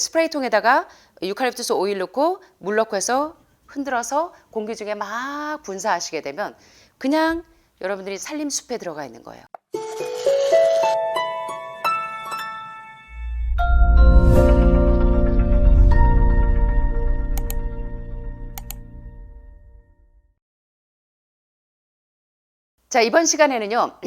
스프레이통에다가 유칼립투스 오일 넣고 물 넣고 해서 흔들어서 공기 중에 막 분사하시게 되면 그냥 여러분들이 산림숲에 들어가 있는 거예요. 자, 이번 시간에는요.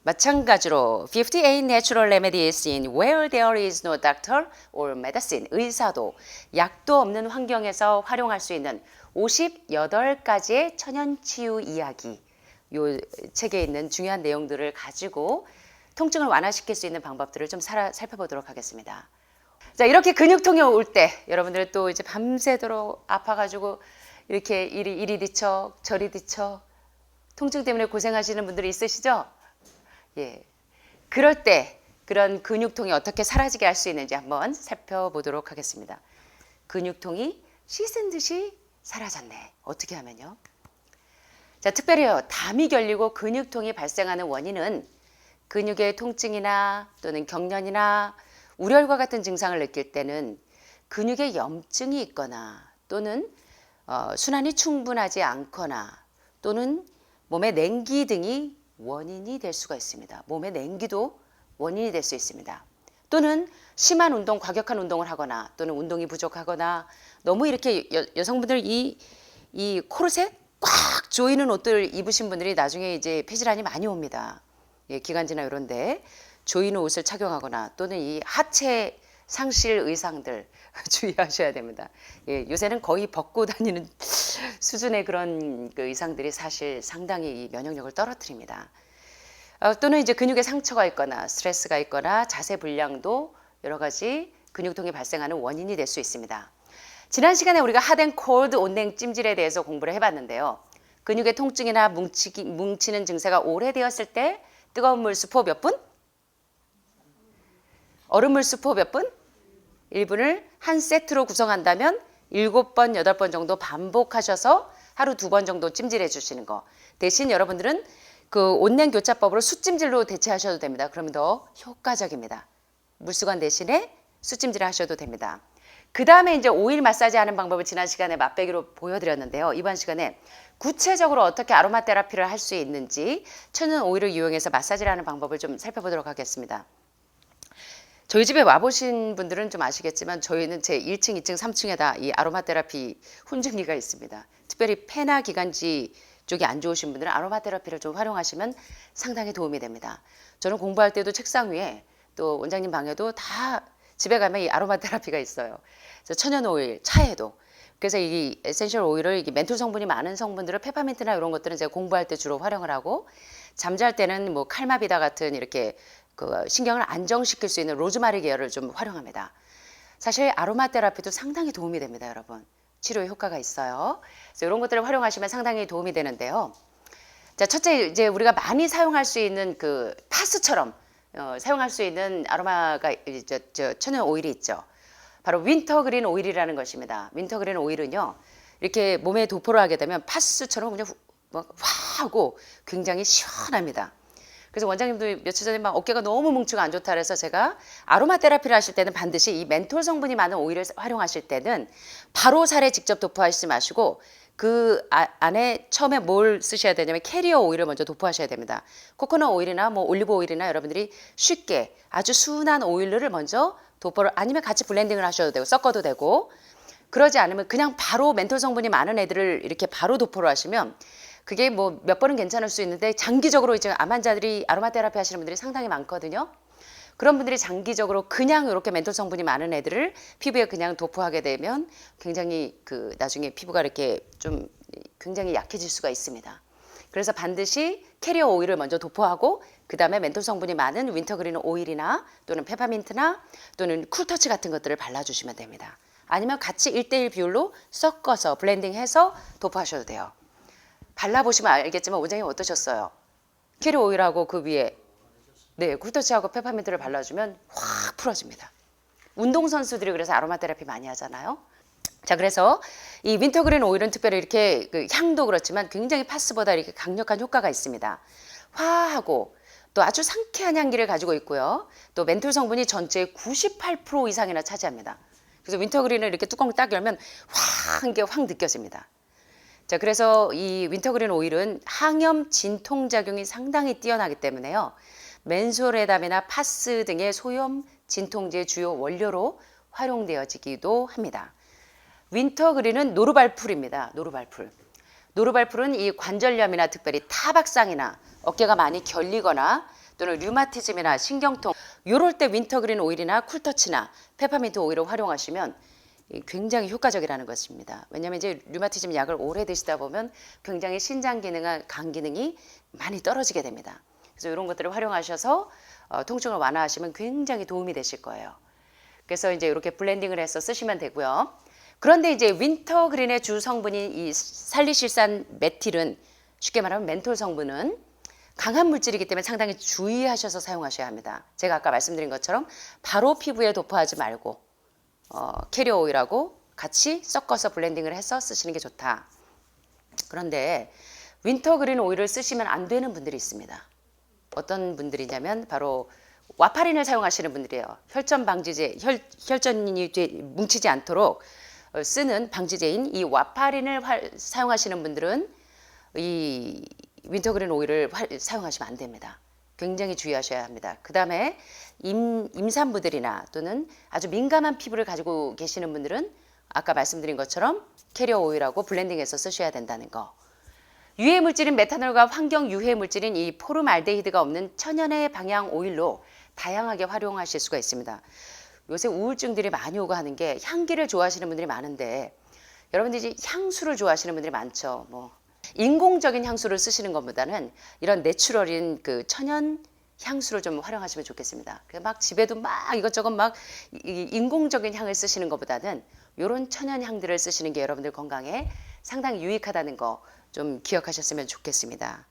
마찬가지로 58 natural remedies in where there is no doctor or medicine. 의사도 약도 없는 환경에서 활용할 수 있는 58가지의 천연치유 이야기. 요 책에 있는 중요한 내용들을 가지고 통증을 완화시킬 수 있는 방법들을 좀 살펴보도록 하겠습니다. 자, 이렇게 근육통이 올 때 여러분들 또 이제 밤새도록 아파가지고 이렇게 이리 뒤척 저리 뒤척 통증 때문에 고생하시는 분들이 있으시죠? 예. 그럴 때 그런 근육통이 어떻게 사라지게 할 수 있는지 한번 살펴보도록 하겠습니다. 근육통이 씻은 듯이 사라졌네. 어떻게 하면요? 자, 특별히요. 담이 결리고 근육통이 발생하는 원인은 근육의 통증이나 또는 경련이나 우렬과 같은 증상을 느낄 때는 근육에 염증이 있거나 또는 순환이 충분하지 않거나 또는 몸의 냉기 등이 원인이 될 수가 있습니다. 몸의 냉기도 원인이 될 수 있습니다. 또는 심한 운동, 과격한 운동을 하거나 또는 운동이 부족하거나 너무 이렇게 여성분들 이 코르셋 꽉 조이는 옷들 입으신 분들이 나중에 이제 폐질환이 많이 옵니다. 예, 기관지나 이런데 조이는 옷을 착용하거나 또는 이 하체 상실 의상들 주의하셔야 됩니다. 예, 요새는 거의 벗고 다니는 수준의 그런 그 의상들이 사실 상당히 이 면역력을 떨어뜨립니다. 또는 이제 근육에 상처가 있거나 스트레스가 있거나 자세 불량도 여러 가지 근육통이 발생하는 원인이 될 수 있습니다. 지난 시간에 우리가 핫앤 콜드 온냉 찜질에 대해서 공부를 해봤는데요. 근육의 통증이나 뭉치는 증세가 오래되었을 때 뜨거운 물 수포 몇 분? 얼음물 수포 몇 분? 1분을 한 세트로 구성한다면 7번, 8번 정도 반복하셔서 하루 2번 정도 찜질해 주시는 거. 대신 여러분들은 그 온냉 교차법으로 숯찜질로 대체하셔도 됩니다. 그러면 더 효과적입니다. 물수건 대신에 숯찜질을 하셔도 됩니다. 그 다음에 이제 오일 마사지 하는 방법을 지난 시간에 맛배기로 보여드렸는데요. 이번 시간에 구체적으로 어떻게 아로마 테라피를 할 수 있는지 천연 오일을 이용해서 마사지를 하는 방법을 좀 살펴보도록 하겠습니다. 저희 집에 와보신 분들은 좀 아시겠지만 저희는 제 1층, 2층, 3층에다 이 아로마 테라피 훈증기가 있습니다. 특별히 폐나 기관지 쪽이 안 좋으신 분들은 아로마 테라피를 좀 활용하시면 상당히 도움이 됩니다. 저는 공부할 때도 책상 위에 또 원장님 방에도 다 집에 가면 이 아로마 테라피가 있어요. 그래서 천연 오일, 차에도. 그래서 이 에센셜 오일을 이게 멘톨 성분이 많은 성분들을 페퍼민트나 이런 것들은 제가 공부할 때 주로 활용을 하고 잠잘 때는 뭐 칼마비다 같은 이렇게 그 신경을 안정시킬 수 있는 로즈마리 계열을 좀 활용합니다. 사실 아로마 테라피도 상당히 도움이 됩니다, 여러분. 치료에 효과가 있어요. 그래서 이런 것들을 활용하시면 상당히 도움이 되는데요. 자, 첫째 이제 우리가 많이 사용할 수 있는 그 파스처럼 사용할 수 있는 아로마가 천연 오일이 있죠. 바로 윈터그린 오일이라는 것입니다. 윈터그린 오일은요, 이렇게 몸에 도포를 하게 되면 파스처럼 그냥 막 화하고 굉장히 시원합니다. 그래서 원장님도 며칠 전에 막 어깨가 너무 뭉치고 안 좋다 그래서 제가 아로마 테라피를 하실 때는 반드시 이 멘톨 성분이 많은 오일을 활용하실 때는 바로 살에 직접 도포하시지 마시고 그 안에 처음에 뭘 쓰셔야 되냐면 캐리어 오일을 먼저 도포하셔야 됩니다. 코코넛 오일이나 뭐 올리브 오일이나 여러분들이 쉽게 아주 순한 오일을 먼저 도포를 아니면 같이 블렌딩을 하셔도 되고 섞어도 되고 그러지 않으면 그냥 바로 멘톨 성분이 많은 애들을 이렇게 바로 도포를 하시면 그게 뭐 몇 번은 괜찮을 수 있는데 장기적으로 이제 암 환자들이 아로마 테라피 하시는 분들이 상당히 많거든요. 그런 분들이 장기적으로 그냥 이렇게 멘톨 성분이 많은 애들을 피부에 그냥 도포하게 되면 굉장히 그 나중에 피부가 이렇게 좀 굉장히 약해질 수가 있습니다. 그래서 반드시 캐리어 오일을 먼저 도포하고 그 다음에 멘톨 성분이 많은 윈터그린 오일이나 또는 페퍼민트나 또는 쿨터치 같은 것들을 발라주시면 됩니다. 아니면 같이 1:1 비율로 섞어서 블렌딩해서 도포하셔도 돼요. 발라보시면 알겠지만 원장님 어떠셨어요? 캐리어 오일하고 그 위에 네, 쿨터치하고 페퍼민트를 발라주면 확 풀어집니다. 운동선수들이 그래서 아로마 테라피 많이 하잖아요. 자, 그래서 이 윈터그린 오일은 특별히 이렇게 그 향도 그렇지만 굉장히 파스보다 이렇게 강력한 효과가 있습니다. 화하고 또 아주 상쾌한 향기를 가지고 있고요. 또 멘톨 성분이 전체의 98% 이상이나 차지합니다. 그래서 윈터그린을 이렇게 뚜껑 딱 열면 확, 확 느껴집니다. 자, 그래서 이 윈터그린 오일은 항염 진통작용이 상당히 뛰어나기 때문에요. 맨솔에담이나 파스 등의 소염 진통제 주요 원료로 활용되어지기도 합니다. 윈터그린은 노르발풀입니다. 노르발풀. 노르발풀은 이 관절염이나 특별히 타박상이나 어깨가 많이 결리거나 또는 류마티즘이나 신경통 이럴 때 윈터그린 오일이나 쿨터치나 페퍼민트 오일을 활용하시면 굉장히 효과적이라는 것입니다. 왜냐하면 이제 류마티즘 약을 오래 드시다 보면 굉장히 신장 기능과 간 기능이 많이 떨어지게 됩니다. 그래서 이런 것들을 활용하셔서 통증을 완화하시면 굉장히 도움이 되실 거예요. 그래서 이제 이렇게 블렌딩을 해서 쓰시면 되고요. 그런데 이제 윈터그린의 주 성분인 이 살리실산 메틸은 쉽게 말하면 멘톨 성분은 강한 물질이기 때문에 상당히 주의하셔서 사용하셔야 합니다. 제가 아까 말씀드린 것처럼 바로 피부에 도포하지 말고 캐리어 오일하고 같이 섞어서 블렌딩을 해서 쓰시는 게 좋다. 그런데 윈터그린 오일을 쓰시면 안 되는 분들이 있습니다. 어떤 분들이냐면 바로 와파린을 사용하시는 분들이에요. 혈전 방지제, 혈전이 뭉치지 않도록 쓰는 방지제인 이 와파린을 사용하시는 분들은 이 윈터그린 오일을 사용하시면 안 됩니다. 굉장히 주의하셔야 합니다. 그 다음에 임산부들이나 또는 아주 민감한 피부를 가지고 계시는 분들은 아까 말씀드린 것처럼 캐리어 오일하고 블렌딩해서 쓰셔야 된다는 거. 유해 물질인 메탄올과 환경 유해 물질인 이 포름알데히드가 없는 천연의 방향 오일로 다양하게 활용하실 수가 있습니다. 요새 우울증들이 많이 오고 하는 게 향기를 좋아하시는 분들이 많은데 여러분들이 향수를 좋아하시는 분들이 많죠. 뭐 인공적인 향수를 쓰시는 것보다는 이런 내추럴인 그 천연 향수를 좀 활용하시면 좋겠습니다. 막 집에도 막 이것저것 막 인공적인 향을 쓰시는 것보다는 이런 천연 향들을 쓰시는 게 여러분들 건강에 상당히 유익하다는 거 좀 기억하셨으면 좋겠습니다.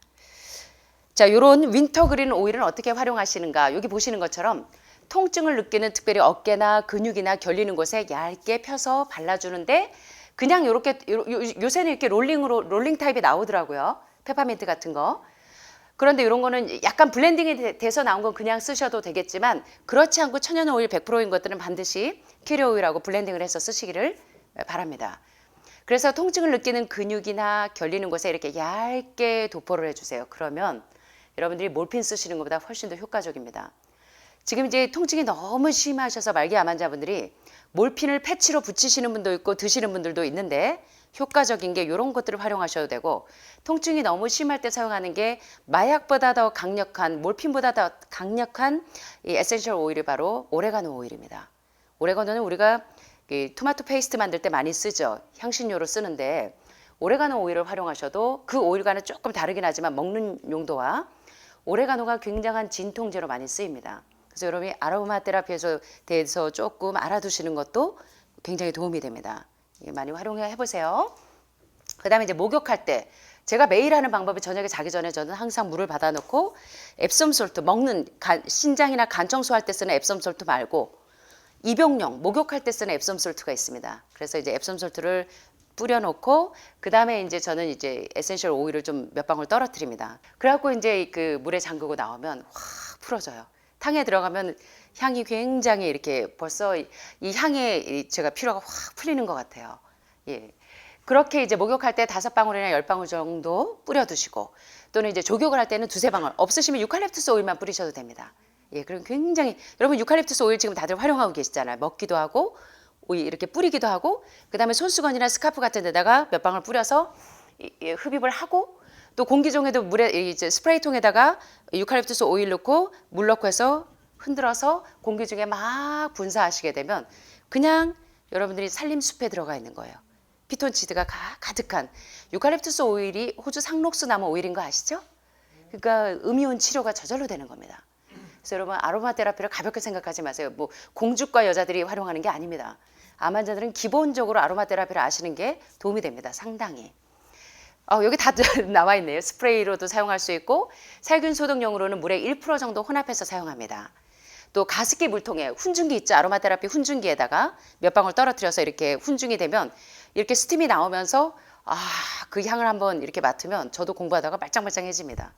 자, 이런 윈터그린 오일은 어떻게 활용하시는가? 여기 보시는 것처럼 통증을 느끼는 특별히 어깨나 근육이나 결리는 곳에 얇게 펴서 발라주는데 그냥 이렇게 요새는 이렇게 롤링 타입이 나오더라고요. 페퍼민트 같은 거. 그런데 이런 거는 약간 블렌딩이 돼서 나온 건 그냥 쓰셔도 되겠지만 그렇지 않고 천연 오일 100%인 것들은 반드시 캐리어 오일하고 블렌딩을 해서 쓰시기를 바랍니다. 그래서 통증을 느끼는 근육이나 결리는 곳에 이렇게 얇게 도포를 해주세요. 그러면 여러분들이 몰핀 쓰시는 것보다 훨씬 더 효과적입니다. 지금 이제 통증이 너무 심하셔서 말기 암 환자분들이 몰핀을 패치로 붙이시는 분도 있고 드시는 분들도 있는데 효과적인 게 이런 것들을 활용하셔도 되고 통증이 너무 심할 때 사용하는 게 마약보다 더 강력한 몰핀보다 더 강력한 이 에센셜 오일이 바로 오레가노 오일입니다. 오레가노는 우리가 토마토 페이스트 만들 때 많이 쓰죠. 향신료로 쓰는데 오레가노 오일을 활용하셔도 그 오일과는 조금 다르긴 하지만 먹는 용도와 오레가노가 굉장한 진통제로 많이 쓰입니다. 그래서 여러분이 아로마 테라피에서 대해서 조금 알아두시는 것도 굉장히 도움이 됩니다. 많이 활용해 보세요. 그 다음에 이제 목욕할 때 제가 매일 하는 방법이 저녁에 자기 전에 저는 항상 물을 받아놓고 앱솜 솔트 먹는 신장이나 간 청소할 때 쓰는 앱솜 솔트 말고 입용용 목욕할 때 쓰는 앱솜 솔트가 있습니다. 그래서 이제 앱솜 솔트를 뿌려놓고 그 다음에 이제 저는 이제 에센셜 오일을 좀 몇 방울 떨어뜨립니다. 그래갖고 이제 그 물에 잠그고 나오면 확 풀어져요. 탕에 들어가면 향이 굉장히 이렇게 벌써 이 향에 제가 피로가 확 풀리는 것 같아요. 예. 그렇게 이제 목욕할 때 5방울이나 10방울 정도 뿌려두시고 또는 이제 조격을 할 때는 2-3방울 없으시면 유칼립투스 오일만 뿌리셔도 됩니다. 예, 그럼 굉장히 여러분 유칼립투스 오일 지금 다들 활용하고 계시잖아요. 먹기도 하고 오일 이렇게 뿌리기도 하고 그 다음에 손수건이나 스카프 같은 데다가 몇 방울 뿌려서 흡입을 하고 또 공기종에도 물에 이제 스프레이통에다가 유칼립투스 오일 넣고 물 넣고 해서 흔들어서 공기 중에 막 분사하시게 되면 그냥 여러분들이 산림숲에 들어가 있는 거예요. 피톤치드가 가득한 유칼립투스 오일이 호주 상록수 나무 오일인 거 아시죠? 그러니까 음이온 치료가 저절로 되는 겁니다. 그래서 여러분 아로마 테라피를 가볍게 생각하지 마세요. 뭐 공주과 여자들이 활용하는 게 아닙니다. 암 환자들은 기본적으로 아로마 테라피를 아시는 게 도움이 됩니다. 상당히. 여기 다 나와 있네요. 스프레이로도 사용할 수 있고 살균 소독용으로는 물에 1% 정도 혼합해서 사용합니다. 또 가습기 물통에 훈증기 있죠. 아로마 테라피 훈증기에다가 몇 방울 떨어뜨려서 이렇게 훈증이 되면 이렇게 스팀이 나오면서 그 향을 한번 이렇게 맡으면 저도 공부하다가 말짱말짱해집니다.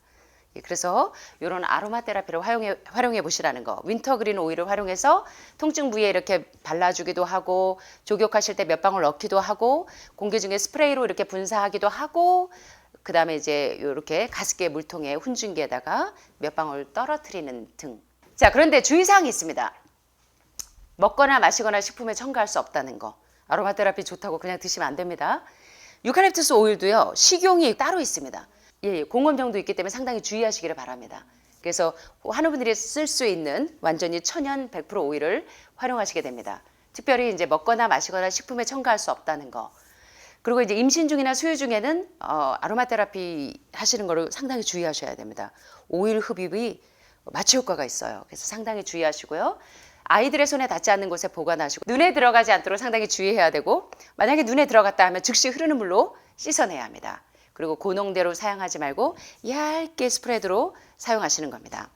그래서 이런 아로마 테라피를 활용해 보시라는 거. 윈터그린 오일을 활용해서 통증 부위에 이렇게 발라주기도 하고 족욕하실 때 몇 방울 넣기도 하고 공기 중에 스프레이로 이렇게 분사하기도 하고 그 다음에 이제 이렇게 가습기 물통에 훈증기에다가 몇 방울 떨어뜨리는 등. 자, 그런데 주의사항이 있습니다. 먹거나 마시거나 식품에 첨가할 수 없다는 거. 아로마 테라피 좋다고 그냥 드시면 안 됩니다. 유칼립투스 오일도요, 식용이 따로 있습니다. 예, 공원병도 있기 때문에 상당히 주의하시기를 바랍니다. 그래서 하는 분들이 쓸 수 있는 완전히 천연 100% 오일을 활용하시게 됩니다. 특별히 이제 먹거나 마시거나 식품에 첨가할 수 없다는 거. 그리고 이제 임신 중이나 수유 중에는 아로마 테라피 하시는 거를 상당히 주의하셔야 됩니다. 오일 흡입이 마취 효과가 있어요. 그래서 상당히 주의하시고요. 아이들의 손에 닿지 않는 곳에 보관하시고 눈에 들어가지 않도록 상당히 주의해야 되고 만약에 눈에 들어갔다 하면 즉시 흐르는 물로 씻어내야 합니다. 그리고 고농대로 사용하지 말고 얇게 스프레드로 사용하시는 겁니다.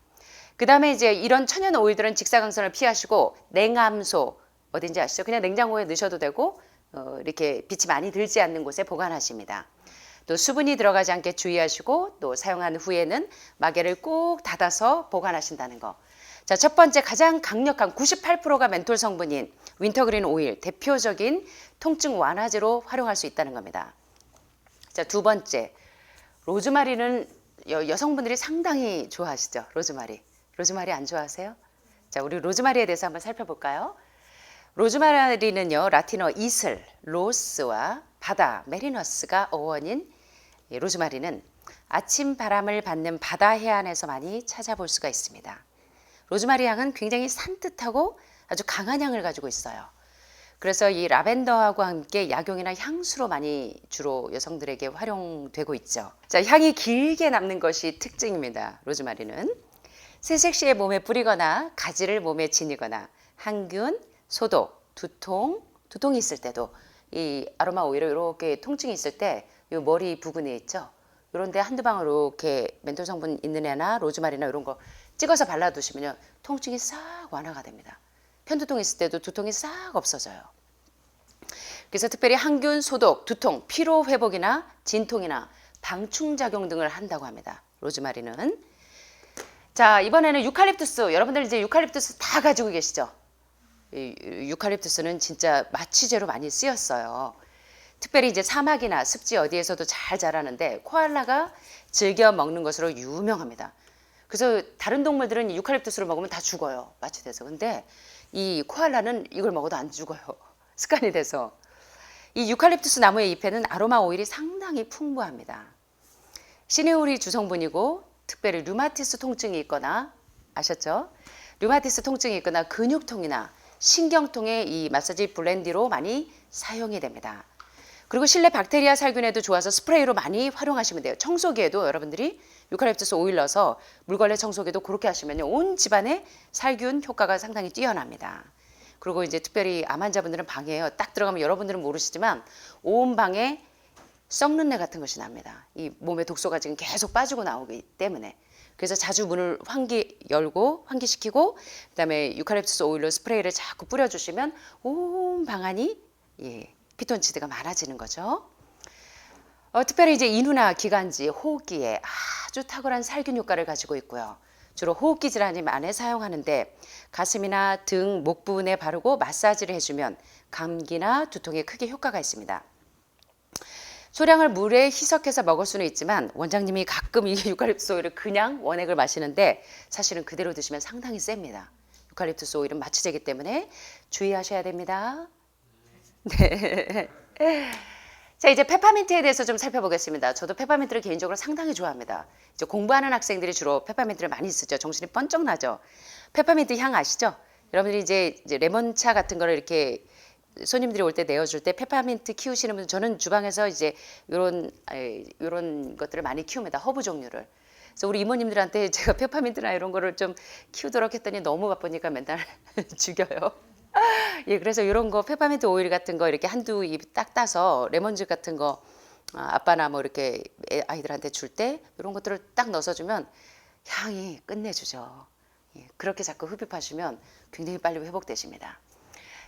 그 다음에 이제 이런 천연 오일들은 직사광선을 피하시고 냉암소 어딘지 아시죠? 그냥 냉장고에 넣으셔도 되고 이렇게 빛이 많이 들지 않는 곳에 보관하십니다. 또 수분이 들어가지 않게 주의하시고 또 사용한 후에는 마개를 꼭 닫아서 보관하신다는 거. 자, 첫 번째 가장 강력한 98%가 멘톨 성분인 윈터그린 오일 대표적인 통증 완화제로 활용할 수 있다는 겁니다. 자, 두 번째 로즈마리는 여성분들이 상당히 좋아하시죠. 로즈마리 안 좋아하세요? 자, 우리 로즈마리에 대해서 한번 살펴볼까요? 로즈마리는요, 라틴어 이슬, 로스와 바다, 메리너스가 어원인 로즈마리는 아침 바람을 받는 바다 해안에서 많이 찾아볼 수가 있습니다. 로즈마리 향은 굉장히 산뜻하고 아주 강한 향을 가지고 있어요. 그래서 이 라벤더하고 함께 약용이나 향수로 많이 주로 여성들에게 활용되고 있죠. 자, 향이 길게 남는 것이 특징입니다. 로즈마리는 세색 시에 몸에 뿌리거나 가지를 몸에 지니거나 항균, 소독, 두통이 있을 때도 이 아로마 오일을 이렇게 통증이 있을 때 이 머리 부근에 있죠. 이런 데 한두 방울 이렇게 멘톨 성분 있는 애나 로즈마리나 이런 거 찍어서 발라두시면요, 통증이 싹 완화가 됩니다. 편두통 있을 때도 두통이 싹 없어져요. 그래서 특별히 항균, 소독, 두통, 피로 회복이나 진통이나 방충작용 등을 한다고 합니다. 로즈마리는. 자, 이번에는 유칼립투스. 여러분들 이제 유칼립투스 다 가지고 계시죠? 이 유칼립투스는 진짜 마취제로 많이 쓰였어요. 특별히 이제 사막이나 습지 어디에서도 잘 자라는데 코알라가 즐겨 먹는 것으로 유명합니다. 그래서 다른 동물들은 이 유칼립투스를 먹으면 다 죽어요. 마취돼서. 근데 이 코알라는 이걸 먹어도 안 죽어요. 습관이 돼서. 이 유칼립투스 나무의 잎에는 아로마 오일이 상당히 풍부합니다. 시네올이 주성분이고 특별히 류마티스 통증이 있거나 아셨죠? 류마티스 통증이 있거나 근육통이나 신경통에 이 마사지 블렌디로 많이 사용이 됩니다. 그리고 실내 박테리아 살균에도 좋아서 스프레이로 많이 활용하시면 돼요. 청소기에도 여러분들이 유칼립투스 오일 넣어서 물걸레 청소기도 그렇게 하시면요, 온 집안에 살균 효과가 상당히 뛰어납니다. 그리고 이제 특별히 암 환자분들은 방에요, 딱 들어가면 여러분들은 모르시지만 온 방에 썩는 내 같은 것이 납니다. 이 몸에 독소가 지금 계속 빠지고 나오기 때문에. 그래서 자주 문을 열고 환기시키고 그다음에 유칼립투스 오일로 스프레이를 자꾸 뿌려주시면 온 방 안이 피톤치드가 많아지는 거죠. 특별히 이제 인후나 기관지, 호흡기에 아주 탁월한 살균 효과를 가지고 있고요. 주로 호흡기 질환이 많이 사용하는데 가슴이나 등, 목 부분에 바르고 마사지를 해주면 감기나 두통에 크게 효과가 있습니다. 소량을 물에 희석해서 먹을 수는 있지만 원장님이 가끔 이 유칼립투스 오일을 그냥 원액을 마시는데 사실은 그대로 드시면 상당히 셉니다. 유칼립투스 오일은 마취제이기 때문에 주의하셔야 됩니다. 네. 자, 이제 페퍼민트에 대해서 좀 살펴보겠습니다. 저도 페퍼민트를 개인적으로 상당히 좋아합니다. 이제 공부하는 학생들이 주로 페퍼민트를 많이 쓰죠. 정신이 번쩍 나죠. 페퍼민트 향 아시죠? 여러분들이 이제 레몬차 같은 거를 이렇게 손님들이 올 때 내어줄 때 페퍼민트 키우시는 분들, 저는 주방에서 이제 이런 것들을 많이 키웁니다. 허브 종류를. 그래서 우리 이모님들한테 제가 페퍼민트나 이런 거를 좀 키우도록 했더니 너무 바쁘니까 맨날 죽여요. 예, 그래서 이런 거 페퍼민트 오일 같은 거 이렇게 한두 입 딱 따서 레몬즙 같은 거 아빠나 뭐 이렇게 아이들한테 줄 때 이런 것들을 딱 넣어서 주면 향이 끝내주죠. 예, 그렇게 자꾸 흡입하시면 굉장히 빨리 회복되십니다.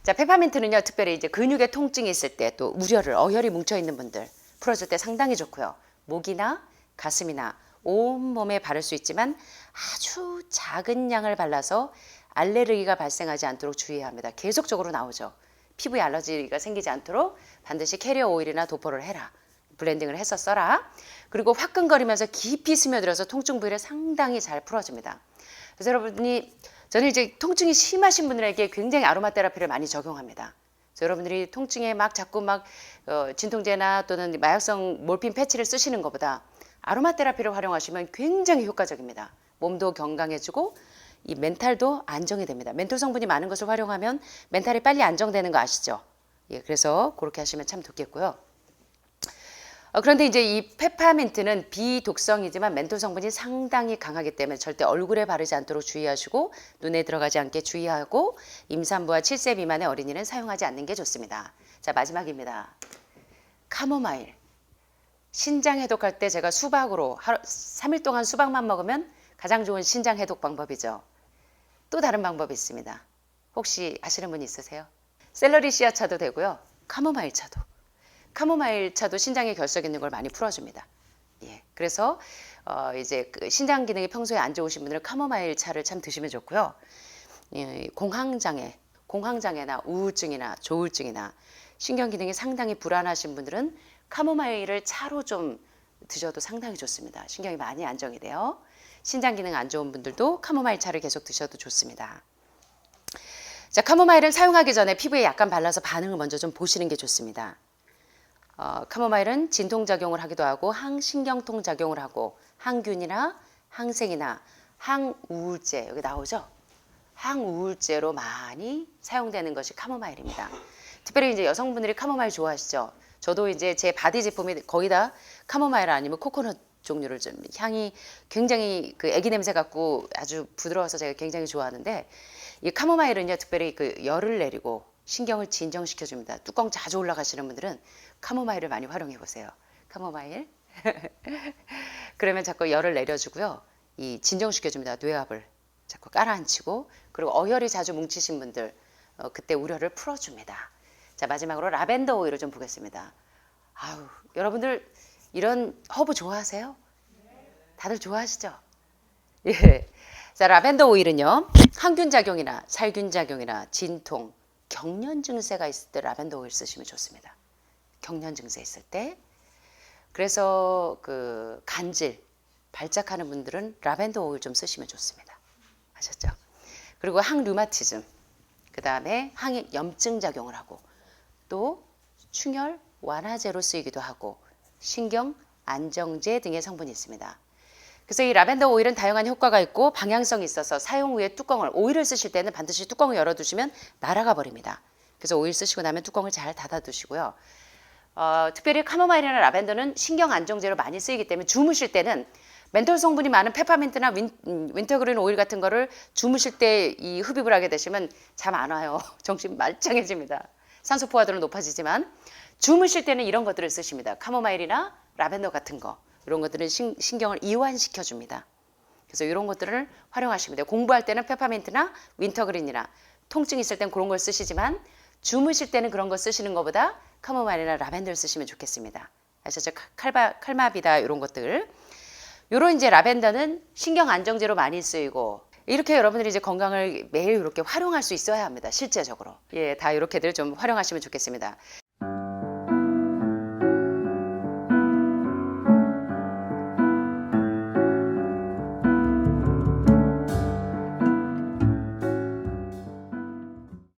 자, 페퍼민트는요, 특별히 이제 근육에 통증이 있을 때 또 우려를, 어혈이 뭉쳐 있는 분들 풀어줄 때 상당히 좋고요. 목이나 가슴이나 온몸에 바를 수 있지만 아주 작은 양을 발라서 알레르기가 발생하지 않도록 주의해야 합니다. 계속적으로 나오죠. 피부에 알러지가 생기지 않도록 반드시 캐리어 오일이나 도포를 해라. 블렌딩을 해서 써라. 그리고 화끈거리면서 깊이 스며들어서 통증 부위를 상당히 잘 풀어줍니다. 그래서 여러분이 저는 이제 통증이 심하신 분들에게 굉장히 아로마 테라피를 많이 적용합니다. 그래서 여러분들이 통증에 막 자꾸 막 진통제나 또는 마약성 몰핀 패치를 쓰시는 것보다 아로마 테라피를 활용하시면 굉장히 효과적입니다. 몸도 건강해지고 이 멘탈도 안정이 됩니다. 멘톨 성분이 많은 것을 활용하면 멘탈이 빨리 안정되는 거 아시죠? 예, 그래서 그렇게 하시면 참 좋겠고요. 그런데 이제 이 페퍼민트는 비독성이지만 멘톨 성분이 상당히 강하기 때문에 절대 얼굴에 바르지 않도록 주의하시고 눈에 들어가지 않게 주의하고 임산부와 7세 미만의 어린이는 사용하지 않는 게 좋습니다. 자, 마지막입니다. 카모마일. 신장 해독할 때 제가 수박으로 3일 동안 수박만 먹으면 가장 좋은 신장 해독 방법이죠. 또 다른 방법이 있습니다. 혹시 아시는 분 있으세요? 샐러리 씨앗 차도 되고요. 카모마일 차도. 카모마일 차도 신장에 결석 있는 걸 많이 풀어줍니다. 예, 그래서 이제 그 신장 기능이 평소에 안 좋으신 분들은 카모마일 차를 참 드시면 좋고요. 예, 공황장애나 우울증이나 조울증이나 신경 기능이 상당히 불안하신 분들은 카모마일을 차로 좀 드셔도 상당히 좋습니다. 신경이 많이 안정이 돼요. 신장 기능 안 좋은 분들도 카모마일 차를 계속 드셔도 좋습니다. 자, 카모마일은 사용하기 전에 피부에 약간 발라서 반응을 먼저 좀 보시는 게 좋습니다. 카모마일은 진통작용을 하기도 하고 항신경통 작용을 하고 항균이나 항생이나 항우울제 여기 나오죠? 항우울제로 많이 사용되는 것이 카모마일입니다. 특별히 이제 여성분들이 카모마일 좋아하시죠? 저도 이제 제 바디 제품이 거의 다 카모마일 아니면 코코넛 종류를 좀 향이 굉장히 그 애기 냄새 같고 아주 부드러워서 제가 굉장히 좋아하는데 이 카모마일은요 특별히 그 열을 내리고 신경을 진정시켜 줍니다. 뚜껑 자주 올라가시는 분들은 카모마일을 많이 활용해 보세요. 카모마일 그러면 자꾸 열을 내려주고요. 이 진정시켜 줍니다. 뇌압을 자꾸 깔아앉히고 그리고 어혈이 자주 뭉치신 분들 그때 우려를 풀어줍니다. 자, 마지막으로 라벤더 오일을 좀 보겠습니다. 아우, 여러분들 이런 허브 좋아하세요? 다들 좋아하시죠? 예. 자, 라벤더 오일은요. 항균 작용이나 살균 작용이나 진통, 경련 증세가 있을 때 라벤더 오일 쓰시면 좋습니다. 경련 증세 있을 때. 그래서 그 간질, 발작하는 분들은 라벤더 오일 좀 쓰시면 좋습니다. 아셨죠? 그리고 항류마티즘, 그 다음에 항염증 작용을 하고 또 충혈 완화제로 쓰이기도 하고 신경 안정제 등의 성분이 있습니다. 그래서 이 라벤더 오일은 다양한 효과가 있고 방향성이 있어서 사용 후에 오일을 쓰실 때는 반드시 뚜껑을 열어두시면 날아가 버립니다. 그래서 오일 쓰시고 나면 뚜껑을 잘 닫아두시고요. 특별히 카모마일이나 라벤더는 신경 안정제로 많이 쓰이기 때문에 주무실 때는 멘톨 성분이 많은 페퍼민트나 윈터그린 오일 같은 거를 주무실 때 이 흡입을 하게 되시면 잠 안 와요. 정신 말짱해집니다. 산소 포화도는 높아지지만 주무실 때는 이런 것들을 쓰십니다. 카모마일이나 라벤더 같은 거 이런 것들은 신경을 이완시켜 줍니다. 그래서 이런 것들을 활용하시면 돼요. 공부할 때는 페퍼민트나 윈터그린이나 통증 있을 땐 그런 걸 쓰시지만 주무실 때는 그런 거 쓰시는 것보다 카모마일이나 라벤더를 쓰시면 좋겠습니다. 아시죠? 칼마비다 이런 것들. 요런 이제 라벤더는 신경 안정제로 많이 쓰이고 이렇게 여러분들이 이제 건강을 매일 이렇게 활용할 수 있어야 합니다. 실제적으로. 예, 다 이렇게들 좀 활용하시면 좋겠습니다.